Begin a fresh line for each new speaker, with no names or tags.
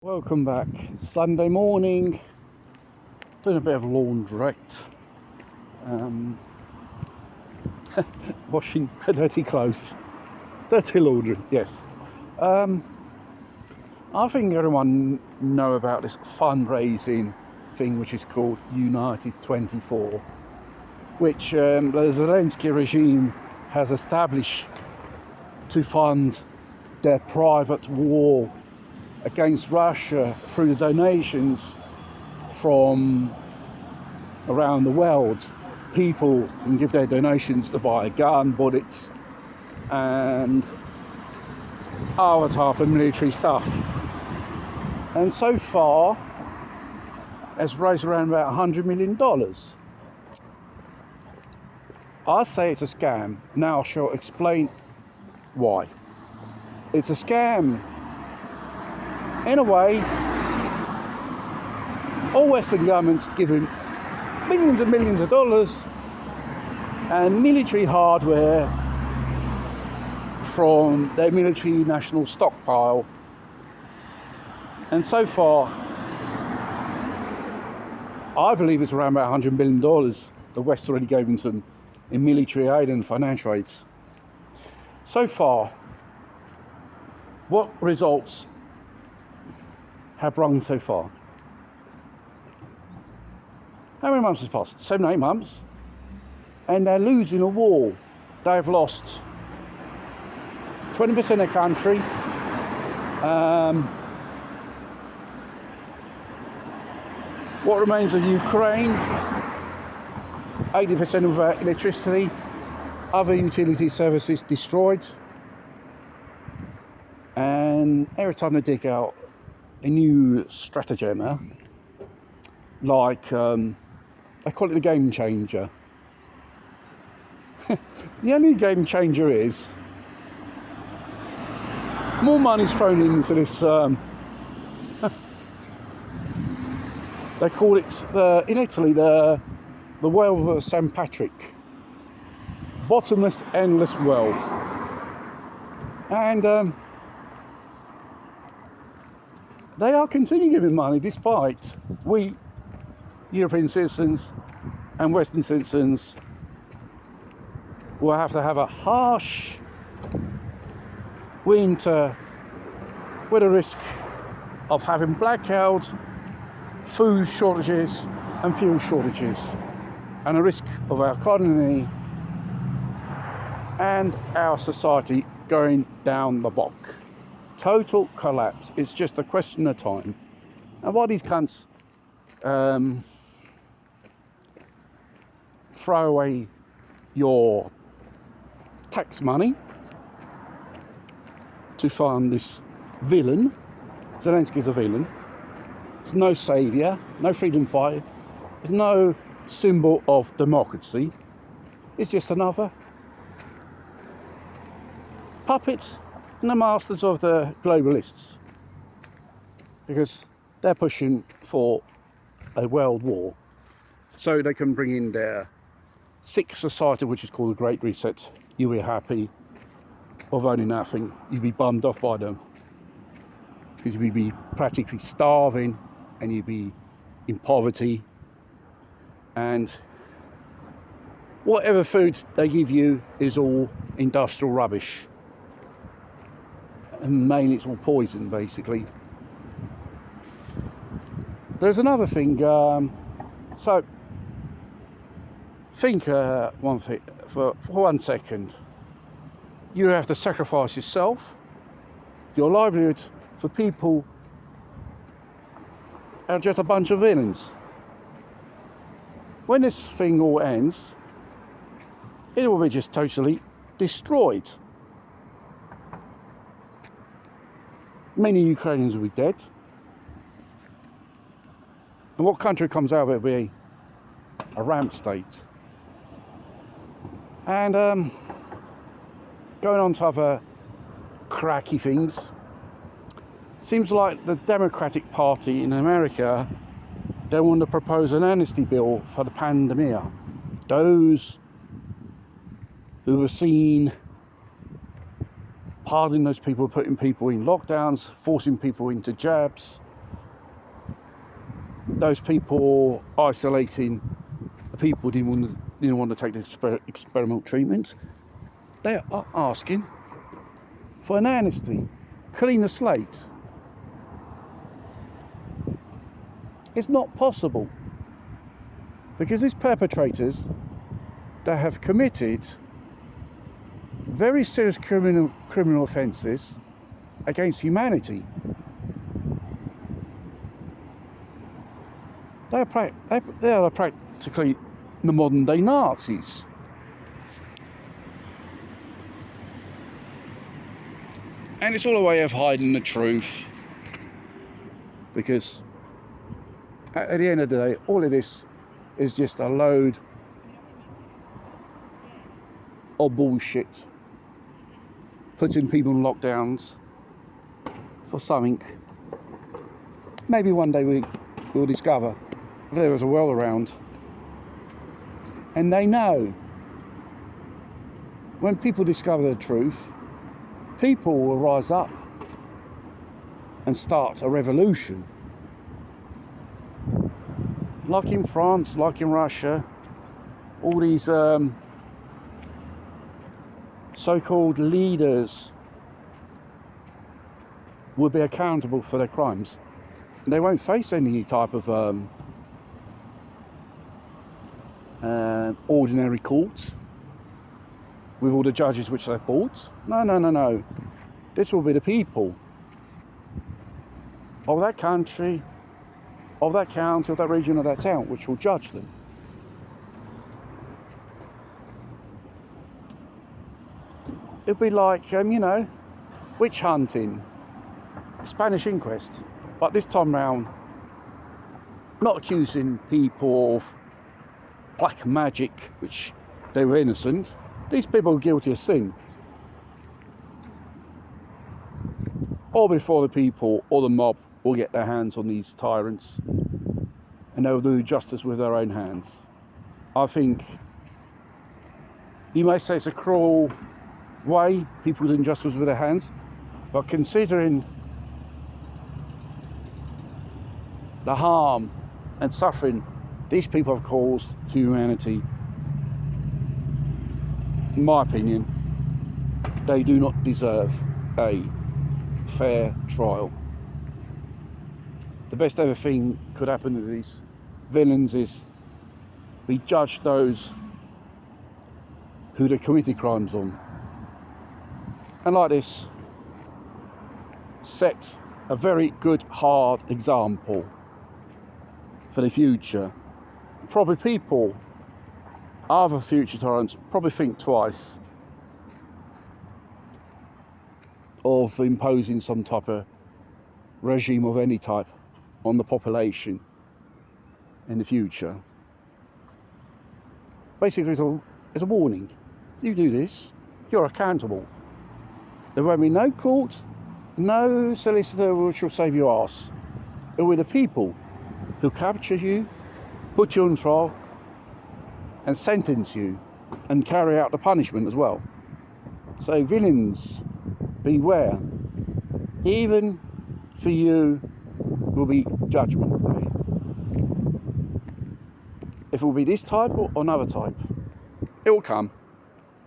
Welcome back. Sunday morning, doing a bit of laundrette, washing dirty clothes, dirty laundry. Yes, I think everyone know about this fundraising thing, which is called United 24, which the Zelensky regime has established to fund their private war against Russia through the donations from around the world. People can give their donations to buy a gun, bullets, and other type of military stuff. And so far, has raised around about $100 million. I say it's a scam. Now I shall explain why. It's a scam. In a way, all Western governments giving millions and millions of dollars and military hardware from their military national stockpile. And so far, I believe it's around about $100 million the West already gave them in military aid and financial aids. So far, what results have rung so far? How many months has passed? 7, 8 months, and they're losing a war. They've lost 20% of the country. What remains of Ukraine? 80% of electricity, other utility services destroyed, and every time they dig out a new stratagem, like I call it the game changer. The only game changer is more money's thrown into this. They call it in Italy the well of St. Patrick, bottomless, endless well, and they are continuing giving money despite we European citizens and Western citizens will have to have a harsh winter with a risk of having blackouts, food shortages and fuel shortages, and a risk of our economy and our society going down the block. Total collapse. It's just a question of time. And why these cunts throw away your tax money to fund this villain? Zelensky's a villain. There's no saviour, no freedom fighter. There's no symbol of democracy. It's just another puppet and the masters of the globalists, because they're pushing for a world war so they can bring in their sick society, which is called the Great Reset. You'll be happy of owning nothing. You'll be bummed off by them because you'll be practically starving and you'll be in poverty, and whatever food they give you is all industrial rubbish. And mainly it's all poison, basically. There's another thing. So think one thing for 1 second. You have to sacrifice yourself, your livelihood, for people are just a bunch of villains. When this thing all ends, it will be just totally destroyed. Many Ukrainians will be dead. And what country comes out of it will be a ramp state. And going on to other cracky things, seems like the Democratic Party in America, they want to propose an amnesty bill for the pandemic. Those who were seen pardoning those people, putting people in lockdowns, forcing people into jabs, those people isolating the people didn't want to take the experimental treatment. They are asking for an amnesty, clean the slate. It's not possible, because these perpetrators, they have committed very serious criminal offences against humanity. They are practically the modern day Nazis. And it's all a way of hiding the truth, because at the end of the day, all of this is just a load of bullshit, putting people in lockdowns for something. Maybe one day we'll discover if there is a world around. And they know when people discover the truth, people will rise up and start a revolution. Like in France, like in Russia, all these so-called leaders will be accountable for their crimes. And they won't face any type of ordinary court with all the judges which they've bought. No. This will be the people of that country, of that county, of that region, of that town, which will judge them. It'll be like, witch hunting, Spanish inquest, but this time round, not accusing people of black magic, which they were innocent. These people are guilty of sin. Or before the people or the mob will get their hands on these tyrants, and they'll do justice with their own hands. I think you may say it's a cruel way, people doing justice with their hands, but considering the harm and suffering these people have caused to humanity, in my opinion, they do not deserve a fair trial. The best ever thing could happen to these villains is we judge those who they committed crimes on, and like this set a very good hard example for the future. Probably people, other future tyrants, probably think twice of imposing some type of regime of any type on the population in the future. Basically, it's a warning. You do this, you're accountable. There won't be no court, no solicitor which will save your ass. It will be the people who capture you, put you on trial, and sentence you, and carry out the punishment as well. So villains, beware. Even for you will be judgment day. If it will be this type or another type, it will come.